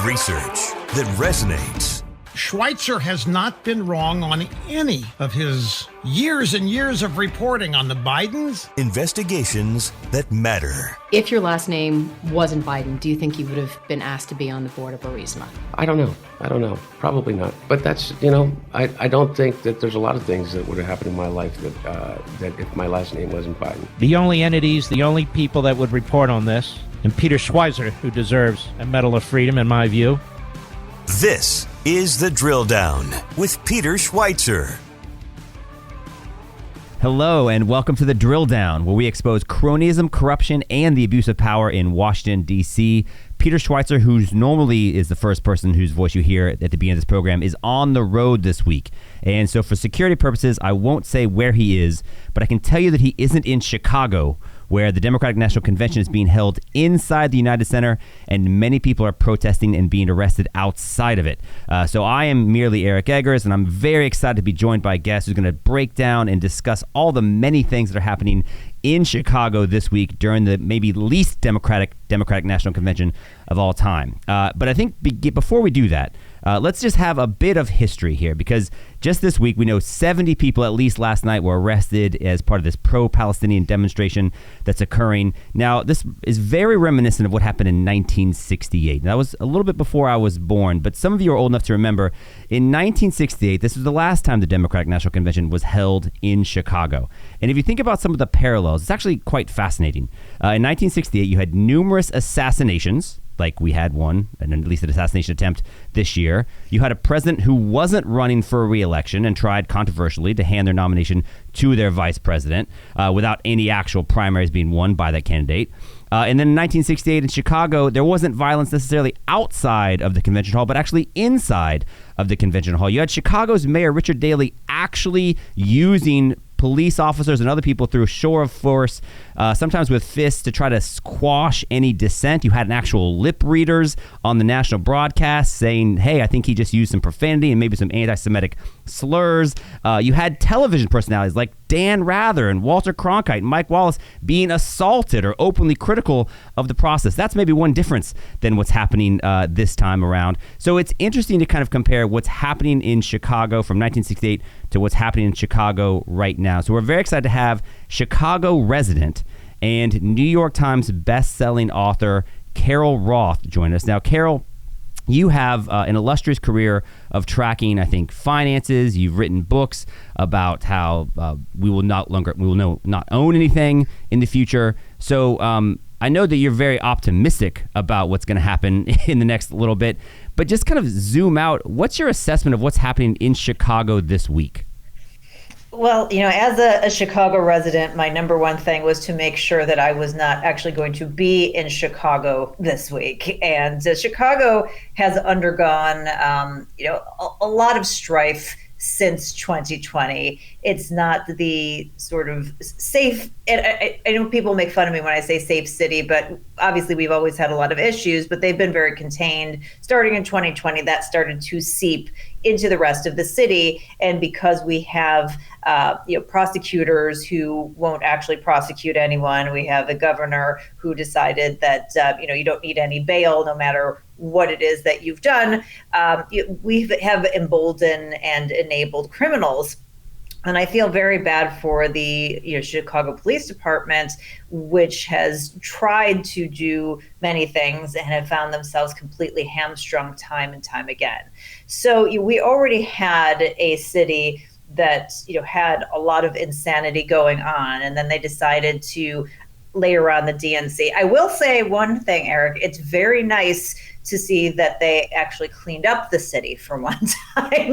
Research that resonates. Schweizer has not been wrong on any of his years and years of reporting on the Bidens. Investigations that matter. If your last name wasn't Biden, do you think you would have been asked to be on the board of Burisma? I don't know. Probably not. But that's, I don't think that there's a lot of things that would have happened in my life that if my last name wasn't Biden. The only entities, the only people that would report on this, and Peter Schweizer, who deserves a Medal of Freedom, in my view. This is The Drill Down with Peter Schweizer. Hello and welcome to The Drill Down, where we expose cronyism, corruption, and the abuse of power in Washington, D.C. Peter Schweizer, who normally is the first person whose voice you hear at the beginning of this program, is on the road this week. And so for security purposes, I won't say where he is, but I can tell you that he isn't in Chicago, where the Democratic National Convention is being held inside the United Center, and many people are protesting and being arrested outside of it. So I am merely Eric Eggers, and I'm very excited to be joined by a guest who's going to break down and discuss all the many things that are happening in Chicago this week during the maybe least Democratic National Convention of all time. But I think before we do that, let's just have a bit of history here, because just this week we know 70 people at least last night were arrested as part of this pro-Palestinian demonstration that's occurring. Now, this is very reminiscent of what happened in 1968. That was a little bit before I was born, but some of you are old enough to remember in 1968, this was the last time the Democratic National Convention was held in Chicago. And if you think about some of the parallels, it's actually quite fascinating. In 1968, you had numerous assassinations, like we had one, and at least an assassination attempt this year. You had a president who wasn't running for a re-election and tried controversially to hand their nomination to their vice president without any actual primaries being won by that candidate. And then in 1968 in Chicago, there wasn't violence necessarily outside of the convention hall, but actually inside of the convention hall. You had Chicago's Mayor Richard Daley actually using police officers and other people through a show of force, sometimes with fists, to try to squash any dissent. You had an actual lip readers on the national broadcast saying, hey, I think he just used some profanity and maybe some anti-Semitic slurs. You had television personalities like Dan Rather and Walter Cronkite and Mike Wallace being assaulted or openly critical of the process. That's maybe one difference than what's happening this time around. So it's interesting to kind of compare what's happening in Chicago from 1968 to what's happening in Chicago right now. So we're very excited to have Chicago resident and New York Times best-selling author Carol Roth join us. Now, Carol, you have an illustrious career of tracking, I think, finances. You've written books about how we will not own anything in the future. So I know that you're very optimistic about what's going to happen in the next little bit, but just kind of zoom out. What's your assessment of what's happening in Chicago this week? Well, as a Chicago resident, my number one thing was to make sure that I was not actually going to be in Chicago this week. And Chicago has undergone, a lot of strife since 2020. It's not the sort of safe, and I know people make fun of me when I say safe city, but obviously we've always had a lot of issues, but they've been very contained. Starting in 2020, that started to seep into the rest of the city. And because we have prosecutors who won't actually prosecute anyone, we have a governor who decided that you don't need any bail no matter what it is that you've done. We have emboldened and enabled criminals. And I feel very bad for the Chicago Police Department, which has tried to do many things and have found themselves completely hamstrung time and time again. So we already had a city that had a lot of insanity going on, and then they decided to layer on the DNC. I will say one thing, Eric. It's very nice to see that they actually cleaned up the city for one time.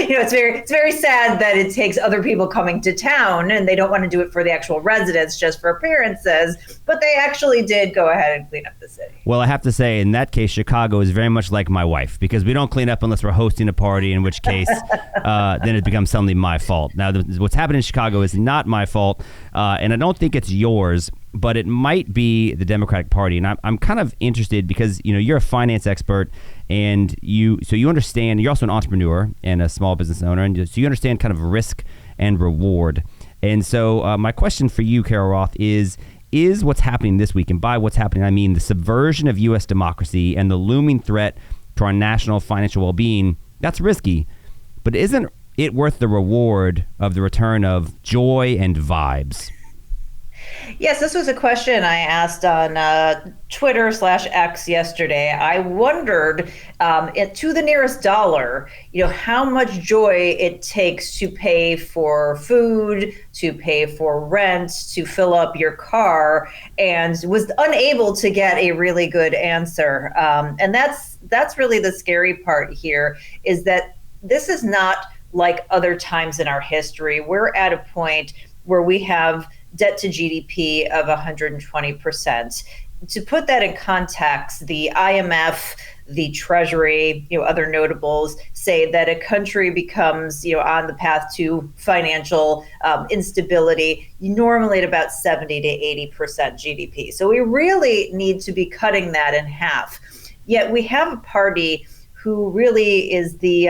It's very sad that it takes other people coming to town and they don't want to do it for the actual residents, just for appearances, but they actually did go ahead and clean up the city. Well, I have to say, in that case, Chicago is very much like my wife, because we don't clean up unless we're hosting a party, in which case then it becomes suddenly my fault. Now, what's happening in Chicago is not my fault, and I don't think it's yours, but it might be the Democratic Party. And I'm kind of interested because, you're a finance expert, and you understand, you're also an entrepreneur and a small business owner, and so you understand kind of risk and reward. And so my question for you, Carol Roth, is what's happening this week, and by what's happening, I mean the subversion of U.S. democracy and the looming threat to our national financial well-being, that's risky. But isn't it worth the reward of the return of joy and vibes? Yes, this was a question I asked on Twitter/X yesterday. I wondered, to the nearest dollar, how much joy it takes to pay for food, to pay for rent, to fill up your car, and was unable to get a really good answer. And that's really the scary part here, is that this is not like other times in our history. We're at a point where we have debt to GDP of 120%. To put that in context, the IMF, the Treasury, other notables say that a country becomes, on the path to financial instability, normally at about 70 to 80% GDP. So we really need to be cutting that in half. Yet we have a party who really is the,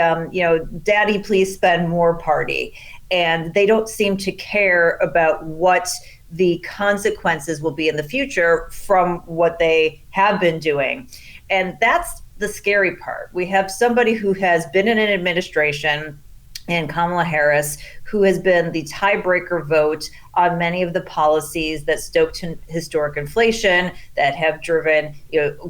daddy, please spend more party. And they don't seem to care about what the consequences will be in the future from what they have been doing. And that's the scary part. We have somebody who has been in an administration, and Kamala Harris, who has been the tiebreaker vote on many of the policies that stoked historic inflation, that have driven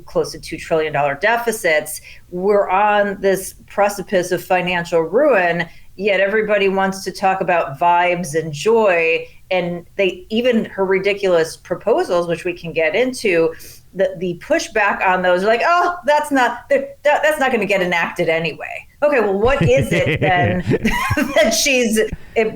close to $2 trillion deficits. We're on this precipice of financial ruin, yet everybody wants to talk about vibes and joy. And even her ridiculous proposals, which we can get into, the pushback on those are like, oh, that's not going to get enacted anyway. Okay, well, what is it then that she's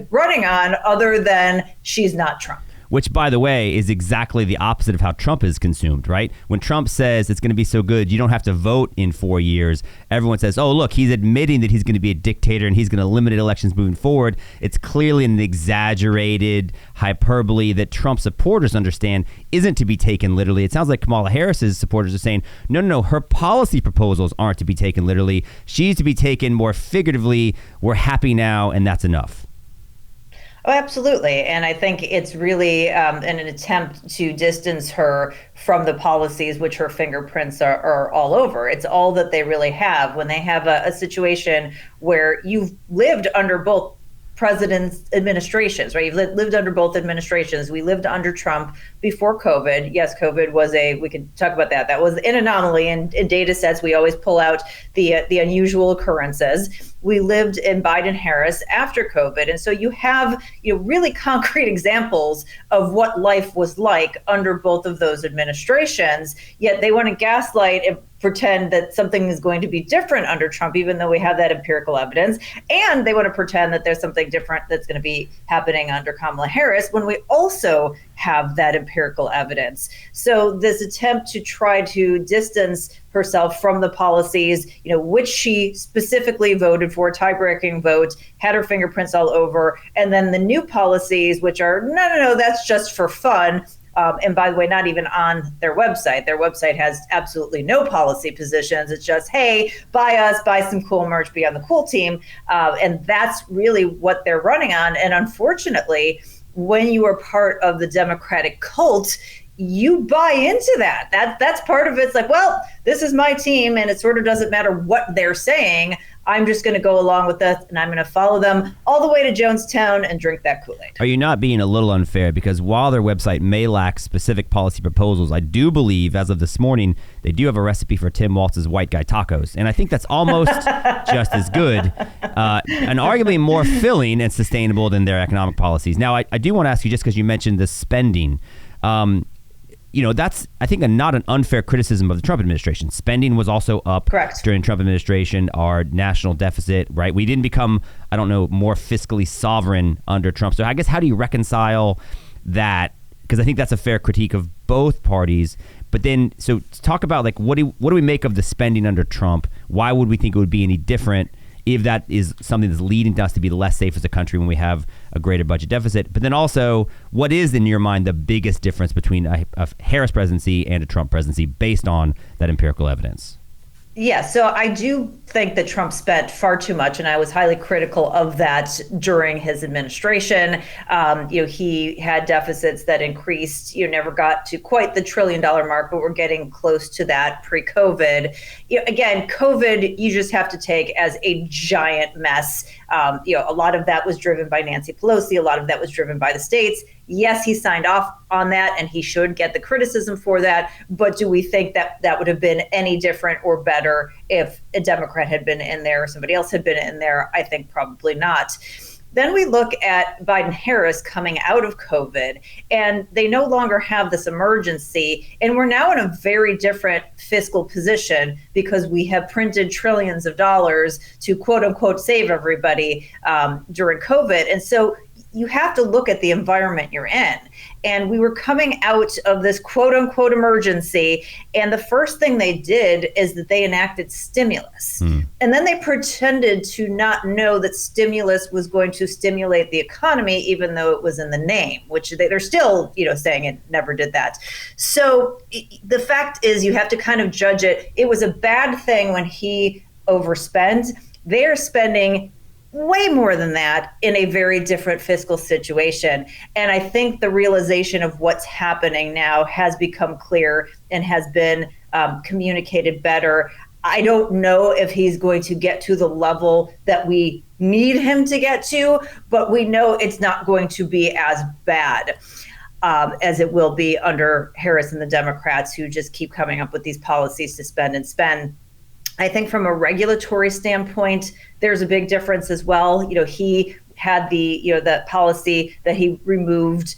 running on other than she's not Trump? Which, by the way, is exactly the opposite of how Trump is consumed, right? When Trump says it's going to be so good, you don't have to vote in 4 years, everyone says, oh, look, he's admitting that he's going to be a dictator and he's going to eliminate elections moving forward. It's clearly an exaggerated hyperbole that Trump supporters understand isn't to be taken literally. It sounds like Kamala Harris's supporters are saying, no, her policy proposals aren't to be taken literally. She's to be taken more figuratively. We're happy now, and that's enough. Oh, absolutely. And I think it's really an attempt to distance her from the policies which her fingerprints are all over. It's all that they really have when they have a situation where you've lived under both president's administrations, right? You've lived under both administrations. We lived under Trump before COVID. Yes, COVID was we could talk about that. That was an anomaly. And in data sets, we always pull out the unusual occurrences. We lived in Biden-Harris after COVID. And so you have really concrete examples of what life was like under both of those administrations, yet they want to gaslight and pretend that something is going to be different under Trump, even though we have that empirical evidence. And they want to pretend that there's something different that's going to be happening under Kamala Harris when we also have that empirical evidence. So this attempt to try to distance herself from the policies, which she specifically voted for, tie-breaking vote, had her fingerprints all over, and then the new policies, which are, no, that's just for fun. And by the way, not even on their website. Their website has absolutely no policy positions. It's just, hey, buy us, buy some cool merch, be on the cool team. And that's really what they're running on. And unfortunately, when you are part of the Democratic cult, you buy into that. That's part of it. It's like, well, this is my team, and it sort of doesn't matter what they're saying. I'm just going to go along with this, and I'm going to follow them all the way to Jonestown and drink that Kool-Aid. Are you not being a little unfair? Because while their website may lack specific policy proposals, I do believe, as of this morning, they do have a recipe for Tim Walz's white guy tacos. And I think that's almost just as good and arguably more filling and sustainable than their economic policies. Now, I do want to ask you, just because you mentioned the spending, that's, I think, not an unfair criticism of the Trump administration. Spending was also up Correct. During Trump administration. Our national deficit, right? We didn't become, more fiscally sovereign under Trump. So I guess, how do you reconcile that? Because I think that's a fair critique of both parties. But then, so talk about what do we make of the spending under Trump? Why would we think it would be any different if that is something that's leading us to be less safe as a country when we have a greater budget deficit? But then also, what is, in your mind, the biggest difference between a Harris presidency and a Trump presidency based on that empirical evidence? Yeah, so I do think that Trump spent far too much, and I was highly critical of that during his administration. He had deficits that increased, never got to quite the $1 trillion mark, but we're getting close to that pre-COVID. Again, COVID, you just have to take as a giant mess. A lot of that was driven by Nancy Pelosi. A lot of that was driven by the states. Yes, he signed off on that, and he should get the criticism for that. But do we think that that would have been any different or better if a Democrat had been in there or somebody else had been in there? I think probably not. Then we look at Biden-Harris coming out of COVID, and they no longer have this emergency. And we're now in a very different fiscal position because we have printed trillions of dollars to quote unquote save everybody during COVID. And so you have to look at the environment you're in. And we were coming out of this quote unquote emergency. And the first thing they did is that they enacted stimulus. And then they pretended to not know that stimulus was going to stimulate the economy, even though it was in the name, which they're still, saying it never did that. So the fact is, you have to kind of judge it. It was a bad thing when he overspent. They're spending way more than that in a very different fiscal situation. And I think the realization of what's happening now has become clear and has been communicated better. I don't know if he's going to get to the level that we need him to get to, but we know it's not going to be as bad as it will be under Harris and the Democrats, who just keep coming up with these policies to spend and spend. I think from a regulatory standpoint, there's a big difference as well. He had the policy that he removed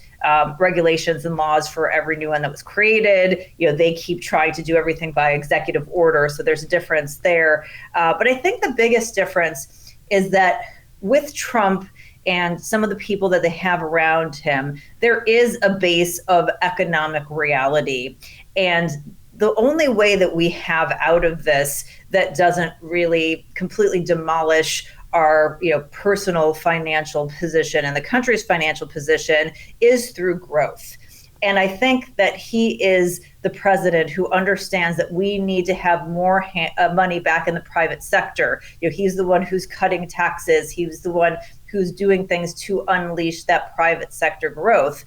regulations and laws for every new one that was created. They keep trying to do everything by executive order. So there's a difference there. But I think the biggest difference is that with Trump and some of the people that they have around him, there is a base of economic reality. And the only way that we have out of this that doesn't really completely demolish our personal financial position and the country's financial position is through growth. And I think that he is the president who understands that we need to have more money back in the private sector. He's the one who's cutting taxes. He's the one who's doing things to unleash that private sector growth,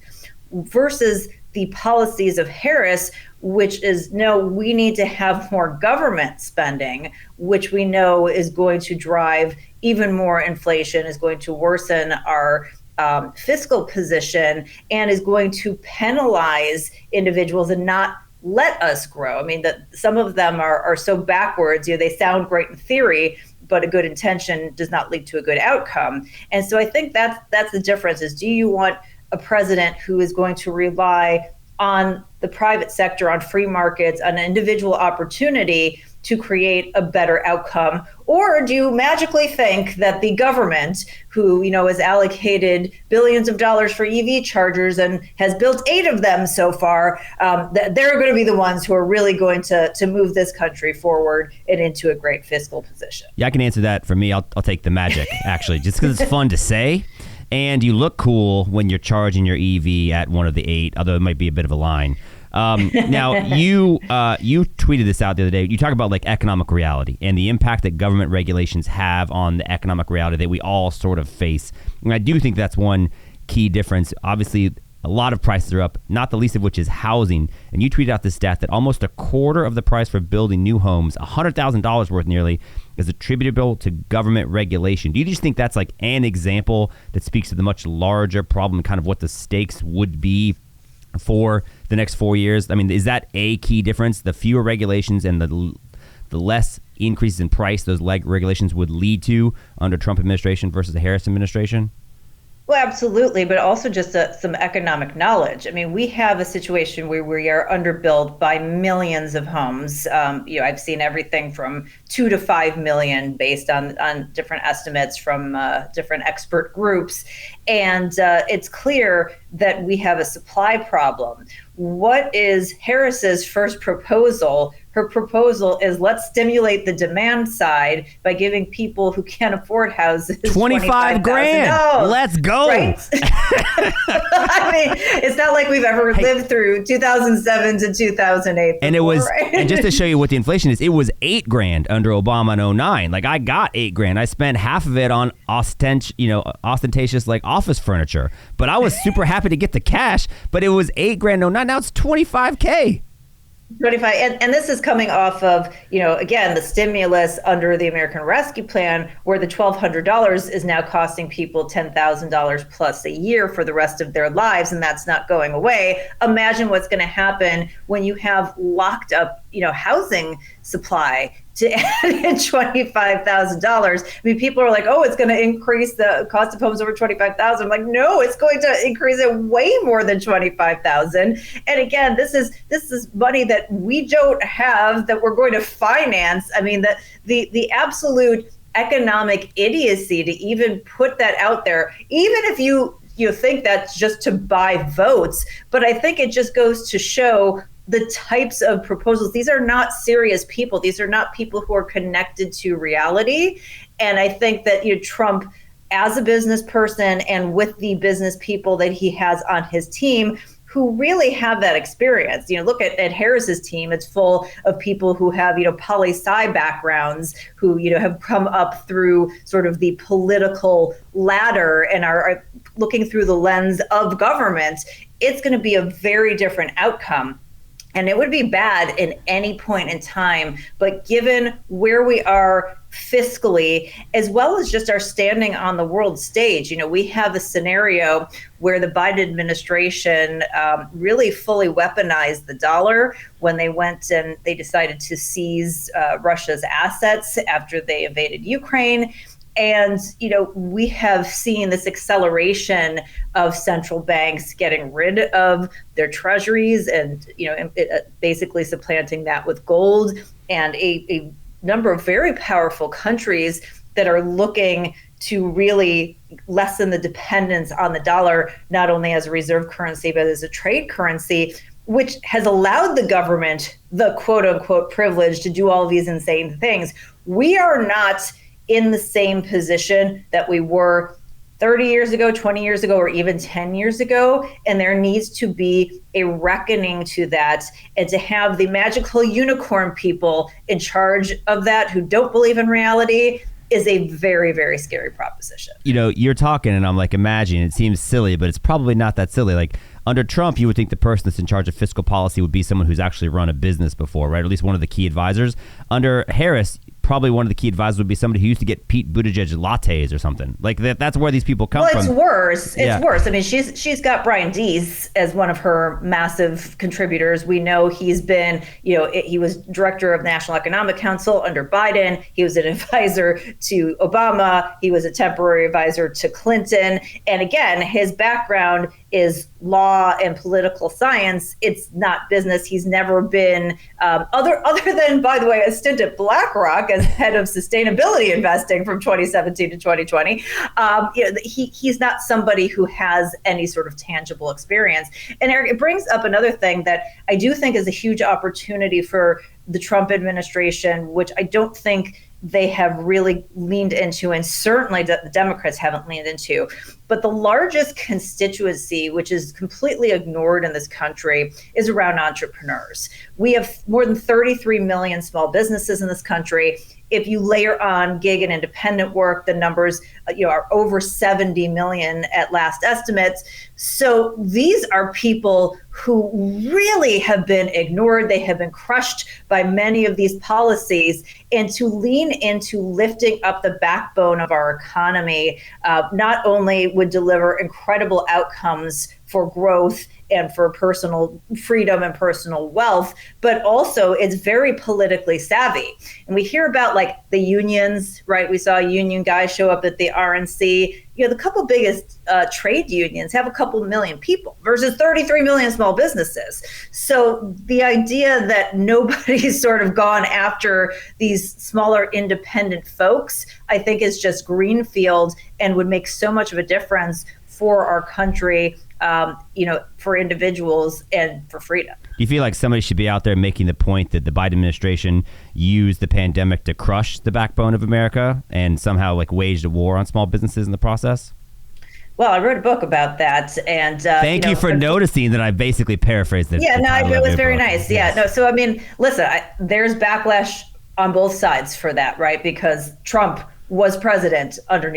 versus the policies of Harris, which is, no, we need to have more government spending, which we know is going to drive even more inflation, is going to worsen our fiscal position, and is going to penalize individuals and not let us grow. I mean, some of them are so backwards. They sound great in theory, but a good intention does not lead to a good outcome. And so I think that's the difference, is do you want a president who is going to rely on the private sector, on free markets, on individual opportunity to create a better outcome? Or do you magically think that the government, who has allocated billions of dollars for EV chargers and has built 8 of them so far, that they're going to be the ones who are really going to move this country forward and into a great fiscal position? Yeah, I can answer that. For me, I'll take the magic, actually, just because it's fun to say. And you look cool when you're charging your EV at one of the 8, although it might be a bit of a line. Now, you tweeted this out the other day. You talk about economic reality and the impact that government regulations have on the economic reality that we all sort of face. And I do think that's one key difference. Obviously, a lot of prices are up, not the least of which is housing. And you tweeted out the stat that almost a quarter of the price for building new homes, $100,000 worth nearly, is attributable to government regulation. Do you just think that's an example that speaks to the much larger problem, kind of what the stakes would be for the next 4 years? I mean, is that a key difference? The fewer regulations and the less increases in price those regulations would lead to under Trump administration versus the Harris administration? Well, absolutely, but also just some economic knowledge. I mean, we have a situation where we are underbuilt by millions of homes. I've seen everything from 2 to 5 million based on different estimates from different expert groups. And it's clear that we have a supply problem. What is Harris's first proposal? her proposal is let's stimulate the demand side by giving people who can't afford houses 25 grand. Let's go. Right? I mean, it's not like we've ever lived through 2007 to 2008 before, and it was, right? and just to show you what the inflation is, it was $8 grand under Obama in 2009. Like, I got $8 grand. I spent half of it on ostentatious like office furniture, but I was super happy to get the cash. But it was $8 grand in 2009. Now it's $25K. 25, and this is coming off of, again, the stimulus under the American Rescue Plan, where the $1,200 is now costing people $10,000 plus a year for the rest of their lives, and that's not going away. Imagine what's going to happen when you have locked up, housing supply to add in $25,000. I mean, people are like, oh, it's going to increase the cost of homes over $25,000. I'm like, no, it's going to increase it way more than $25,000. And again, this is money that we don't have that we're going to finance. I mean, the absolute economic idiocy to even put that out there, even if you think that's just to buy votes. But I think it just goes to show the types of proposals. These are not serious people. These are not people who are connected to reality. And I think that Trump, as a business person and with the business people that he has on his team, who really have that experience. Look at Harris's team. It's full of people who have, poli-sci backgrounds, who, have come up through sort of the political ladder and are looking through the lens of government. It's going to be a very different outcome. And it would be bad in any point in time, but given where we are fiscally, as well as just our standing on the world stage, we have a scenario where the Biden administration really fully weaponized the dollar when they went and they decided to seize Russia's assets after they invaded Ukraine. And, we have seen this acceleration of central banks getting rid of their treasuries and, basically supplanting that with gold, and a number of very powerful countries that are looking to really lessen the dependence on the dollar, not only as a reserve currency, but as a trade currency, which has allowed the government the quote unquote privilege to do all of these insane things. We are not in the same position that we were 30 years ago, 20 years ago, or even 10 years ago. And there needs to be a reckoning to that, and to have the magical unicorn people in charge of that who don't believe in reality is a very, very scary proposition. You're talking and I'm like, imagine, it seems silly, but it's probably not that silly. Like, under Trump, you would think the person that's in charge of fiscal policy would be someone who's actually run a business before, right? Or at least one of the key advisors. Under Harris, probably one of the key advisors would be somebody who used to get Pete Buttigieg lattes or something. Like that's where these people come from. Well, it's worse. It's worse. I mean, she's got Brian Deese as one of her massive contributors. We know he's been, he was director of National Economic Council under Biden. He was an advisor to Obama. He was a temporary advisor to Clinton. And again, his background is law and political science. It's not business. He's never been, other than, by the way, a stint at BlackRock as head of sustainability investing from 2017 to 2020. He's not somebody who has any sort of tangible experience. And Eric, it brings up another thing that I do think is a huge opportunity for the Trump administration, which I don't think they have really leaned into, and certainly the Democrats haven't leaned into. But the largest constituency, which is completely ignored in this country, is around entrepreneurs. We have more than 33 million small businesses in this country. If you layer on gig and independent work, the numbers are over 70 million at last estimates. So these are people who really have been ignored. They have been crushed by many of these policies. And to lean into lifting up the backbone of our economy not only would deliver incredible outcomes for growth and for personal freedom and personal wealth, but also it's very politically savvy. And we hear about like the unions, right? We saw a union guy show up at the RNC. The couple biggest trade unions have a couple million people versus 33 million small businesses. So the idea that nobody's sort of gone after these smaller independent folks, I think is just greenfield and would make so much of a difference for our country, for individuals and for freedom. Do you feel like somebody should be out there making the point that the Biden administration used the pandemic to crush the backbone of America and somehow like waged a war on small businesses in the process? Well, I wrote a book about that, and thank you for noticing that I basically paraphrased it. Yeah, no, it was very nice. Yeah, no, so I mean, listen, there's backlash on both sides for that, right? Because Trump was president under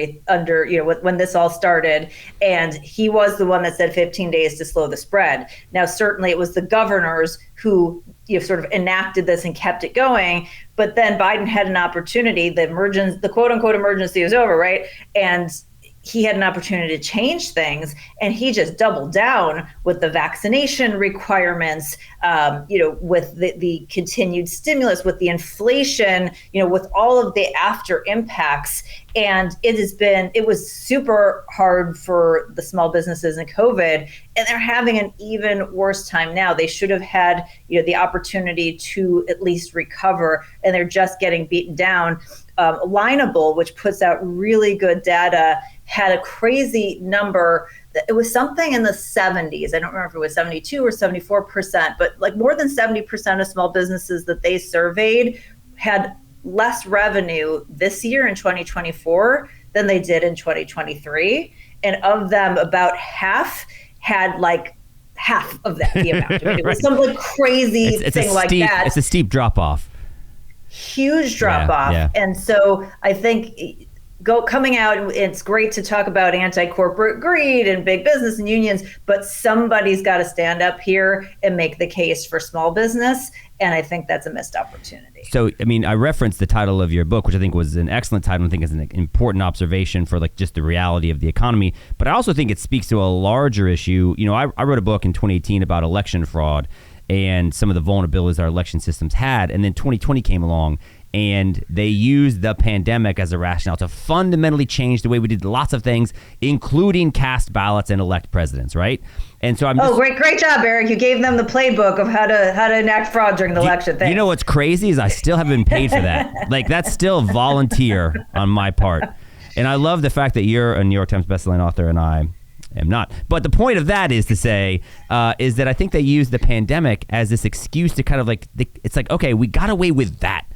when this all started, and he was the one that said 15 days to slow the spread. Now, certainly, it was the governors who sort of enacted this and kept it going. But then Biden had an opportunity. The quote unquote emergency was over, right? And he had an opportunity to change things, and he just doubled down with the vaccination requirements, with the continued stimulus, with the inflation, with all of the after impacts. And it was super hard for the small businesses in COVID, and they're having an even worse time now. They should have had, the opportunity to at least recover, and they're just getting beaten down. Lineable, which puts out really good data, had a crazy number. It was something in the 70s. I don't remember if it was 72 or 74%, but like more than 70% of small businesses that they surveyed had less revenue this year in 2024 than they did in 2023. And of them, about half had like half of that, the amount. It was some like crazy thing like that. It's a steep drop off. Huge drop off. Yeah. And so I think coming out, it's great to talk about anti-corporate greed and big business and unions, but somebody's got to stand up here and make the case for small business. And I think that's a missed opportunity. So, I mean, I referenced the title of your book, which I think was an excellent title. I think is an important observation for like just the reality of the economy. But I also think it speaks to a larger issue. I wrote a book in 2018 about election fraud and some of the vulnerabilities our election systems had. And then 2020 came along, and they used the pandemic as a rationale to fundamentally change the way we did lots of things, including cast ballots and elect presidents, right? And so great job, Eric. You gave them the playbook of how to enact fraud during the election. You know what's crazy is I still haven't been paid for that. Like, that's still volunteer on my part. And I love the fact that you're a New York Times bestselling author and I am not. But the point of that is to say, is that I think they use the pandemic as this excuse to kind of like, it's like, okay, we got away with that.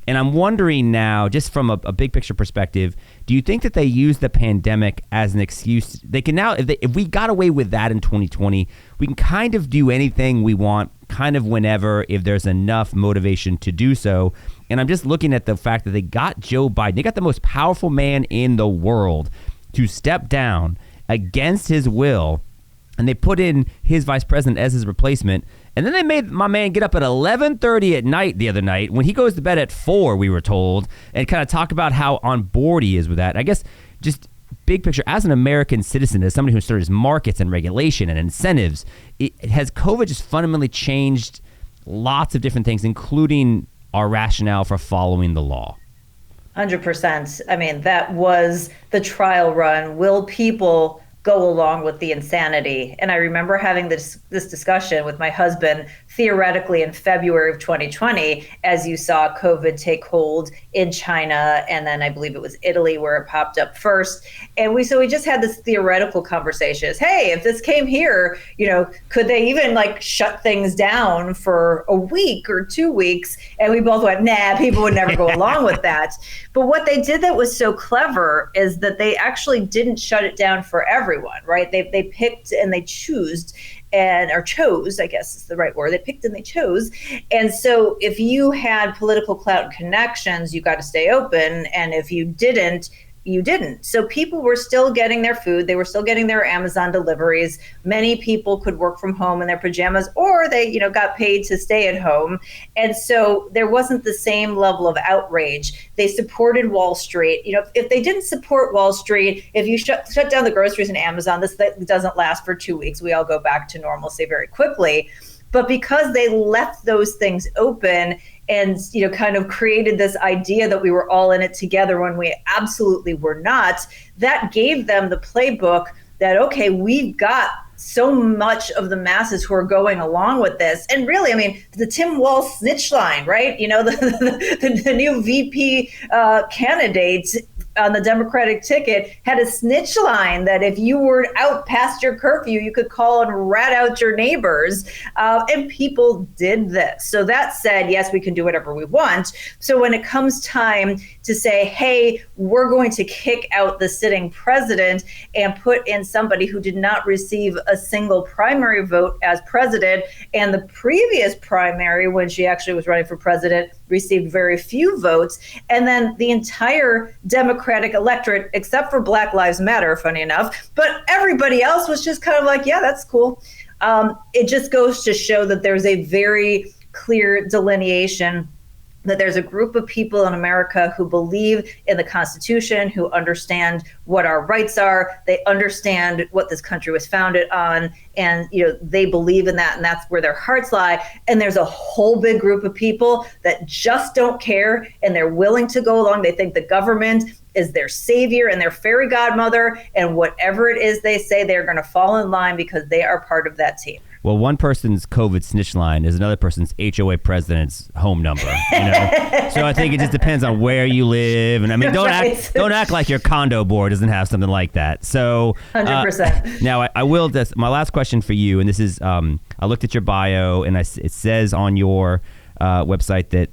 And I'm wondering now, just from a big picture perspective, do you think that they use the pandemic as an excuse? They can now, if we got away with that in 2020, we can kind of do anything we want, kind of whenever, if there's enough motivation to do so. And I'm just looking at the fact that they got Joe Biden, they got the most powerful man in the world to step down against his will, and they put in his vice president as his replacement. And then they made my man get up at 11:30 at night the other night when he goes to bed at 4, we were told, and kind of talk about how on board he is with that. I guess just big picture, as an American citizen, as somebody who studies markets and regulation and incentives, has COVID just fundamentally changed lots of different things, including our rationale for following the law? 100%. I mean, that was the trial run. Will people go along with the insanity? And I remember having this discussion with my husband theoretically in February of 2020, as you saw COVID take hold in China, and then I believe it was Italy where it popped up first. And we just had this theoretical conversation. Hey, if this came here, could they even like shut things down for a week or 2 weeks? And we both went, nah, people would never go along with that. But what they did that was so clever is that they actually didn't shut it down for everyone, right? They picked and they chose, I guess is the right word. They picked and they chose. And so if you had political clout and connections, you got to stay open. And if you didn't, you didn't. So people were still getting their food. They were still getting their Amazon deliveries. Many people could work from home in their pajamas, or they, got paid to stay at home. And so there wasn't the same level of outrage. They supported Wall Street. If they didn't support Wall Street, if you shut down the groceries and Amazon, this doesn't last for 2 weeks. We all go back to normalcy very quickly. But because they left those things open and, kind of created this idea that we were all in it together when we absolutely were not, that gave them the playbook that, okay, we've got so much of the masses who are going along with this. And really, I mean, the Tim Walz snitch line, right? The new VP candidate, on the Democratic ticket had a snitch line that if you were out past your curfew, you could call and rat out your neighbors. And people did this. So that said, yes, we can do whatever we want. So when it comes time to say, hey, we're going to kick out the sitting president and put in somebody who did not receive a single primary vote as president, and the previous primary, when she actually was running for president, received very few votes, and then the entire Democratic electorate, except for Black Lives Matter, funny enough, but everybody else was just kind of like, yeah, that's cool. It just goes to show that there's a very clear delineation, that there's a group of people in America who believe in the Constitution, who understand what our rights are. They understand what this country was founded on, and they believe in that, and that's where their hearts lie. And there's a whole big group of people that just don't care, and they're willing to go along. They think the government is their savior and their fairy godmother, and whatever it is they say, they're going to fall in line because they are part of that team. Well, one person's COVID snitch line is another person's HOA president's home number. So I think it just depends on where you live, and I mean, don't act like your condo board doesn't have something like that. So 100%. Now I will. My last question for you, and this is, I looked at your bio, and it says on your website that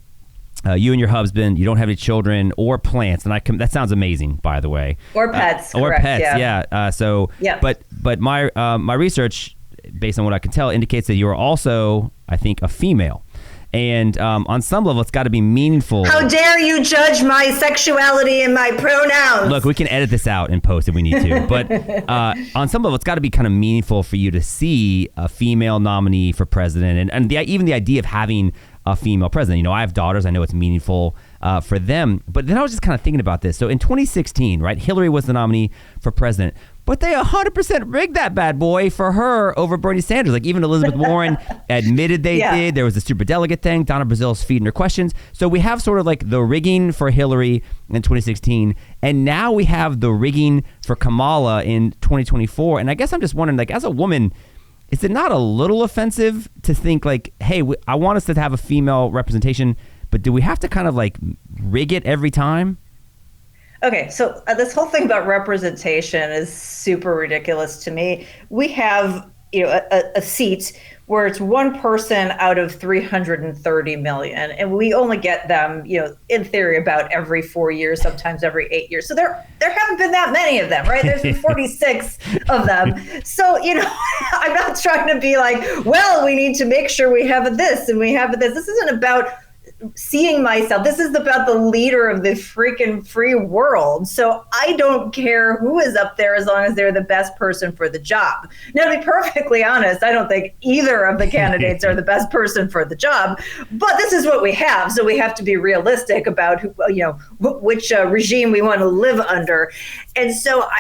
you and your husband, you don't have any children or plants, and that sounds amazing, by the way. Or pets, or correct, pets, yeah. Yeah. But my research, based on what I can tell, indicates that you are also, I think, a female. And on some level, it's got to be meaningful. How dare you judge my sexuality and my pronouns? Look, we can edit this out and post if we need to. But on some level, it's got to be kind of meaningful for you to see a female nominee for president. And even the idea of having a female president. I have daughters. I know it's meaningful for them. But then I was just kind of thinking about this. So in 2016, right, Hillary was the nominee for president. But they 100% rigged that bad boy for her over Bernie Sanders. Like, even Elizabeth Warren admitted they did. There was a superdelegate thing. Donna Brazil's feeding her questions. So we have sort of like the rigging for Hillary in 2016. And now we have the rigging for Kamala in 2024. And I guess I'm just wondering, like, as a woman, is it not a little offensive to think like, hey, I want us to have a female representation, but do we have to kind of like rig it every time? Okay, so this whole thing about representation is super ridiculous to me. We have, a seat where it's one person out of 330 million, and we only get them, in theory, about every 4 years, sometimes every 8 years. So there haven't been that many of them, right? There's been 46 of them. So, I'm not trying to be like, well, we need to make sure we have this and we have this. This isn't about seeing myself. This is about the leader of the freaking free world. So I don't care who is up there as long as they're the best person for the job. Now, to be perfectly honest, I don't think either of the candidates are the best person for the job, but this is what we have. So we have to be realistic about which regime we want to live under. And so,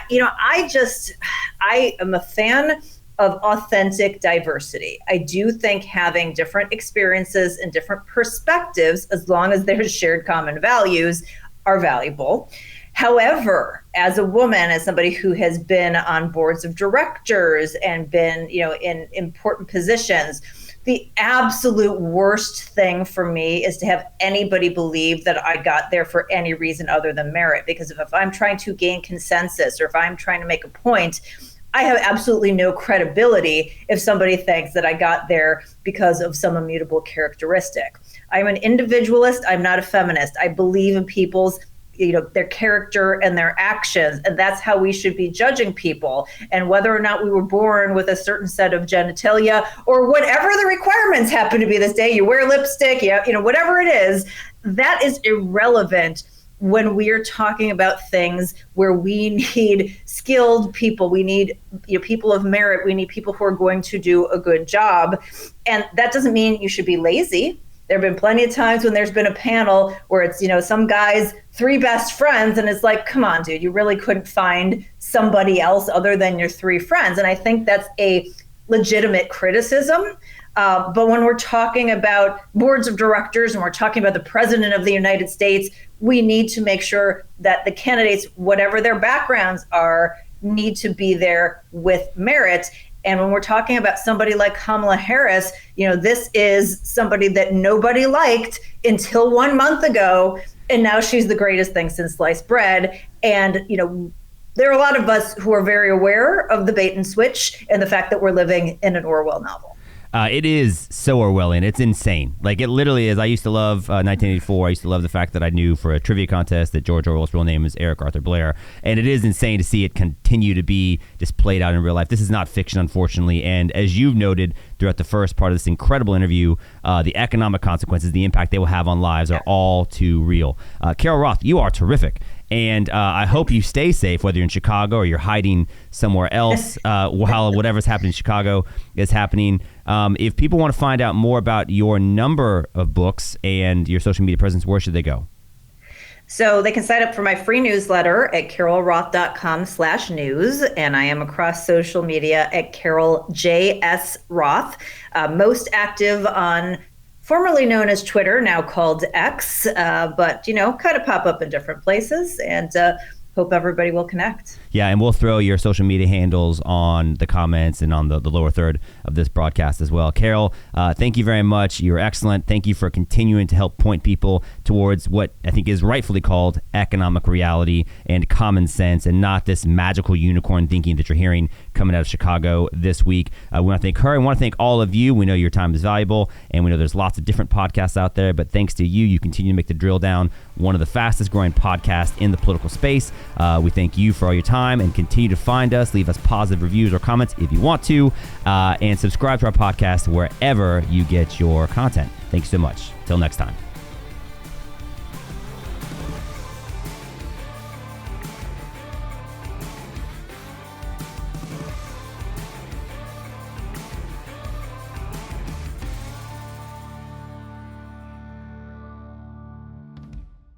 I am a fan of authentic diversity. I do think having different experiences and different perspectives, as long as there's shared common values, are valuable. However, as a woman, as somebody who has been on boards of directors and been, in important positions, the absolute worst thing for me is to have anybody believe that I got there for any reason other than merit. Because if I'm trying to gain consensus, or if I'm trying to make a point, I have absolutely no credibility if somebody thinks that I got there because of some immutable characteristic. I'm an individualist. I'm not a feminist. I believe in people's, their character and their actions, and that's how we should be judging people. And whether or not we were born with a certain set of genitalia or whatever the requirements happen to be this day, you wear lipstick, whatever it is, that is irrelevant when we're talking about things where we need skilled people, we need people of merit, we need people who are going to do a good job. And that doesn't mean you should be lazy. There have been plenty of times when there's been a panel where it's, some guy's 3 best friends, and it's like, come on, dude, you really couldn't find somebody else other than your 3 friends. And I think that's a legitimate criticism. But when we're talking about boards of directors and we're talking about the president of the United States, we need to make sure that the candidates, whatever their backgrounds are, need to be there with merit. And when we're talking about somebody like Kamala Harris, this is somebody that nobody liked until 1 month ago. And now she's the greatest thing since sliced bread. And, there are a lot of us who are very aware of the bait and switch and the fact that we're living in an Orwell novel. It is so Orwellian. It's insane. Like, it literally is. I used to love 1984. I used to love the fact that I knew for a trivia contest that George Orwell's real name is Eric Arthur Blair. And it is insane to see it continue to be just played out in real life. This is not fiction, unfortunately. And as you've noted throughout the first part of this incredible interview, the economic consequences, the impact they will have on lives are all too real. Carol Roth, you are terrific. And I hope you stay safe, whether you're in Chicago or you're hiding somewhere else while whatever's happening in Chicago is happening. If people want to find out more about your number of books and your social media presence, where should they go? So they can sign up for my free newsletter at carolroth.com/news. And I am across social media at Carol J.S. Roth, most active on formerly known as Twitter, now called X, but, kind of pop up in different places, and hope everybody will connect. Yeah, and we'll throw your social media handles on the comments and on the lower third of this broadcast as well. Carol, thank you very much. You're excellent. Thank you for continuing to help point people towards what I think is rightfully called economic reality and common sense, and not this magical unicorn thinking that you're hearing coming out of Chicago this week. We want to thank her. I want to thank all of you. We know your time is valuable, and we know there's lots of different podcasts out there, but thanks to you, you continue to make the Drill Down one of the fastest growing podcasts in the political space. We thank you for all your time, and continue to find us. Leave us positive reviews or comments if you want to, and subscribe to our podcast wherever you get your content. Thanks so much. Till next time.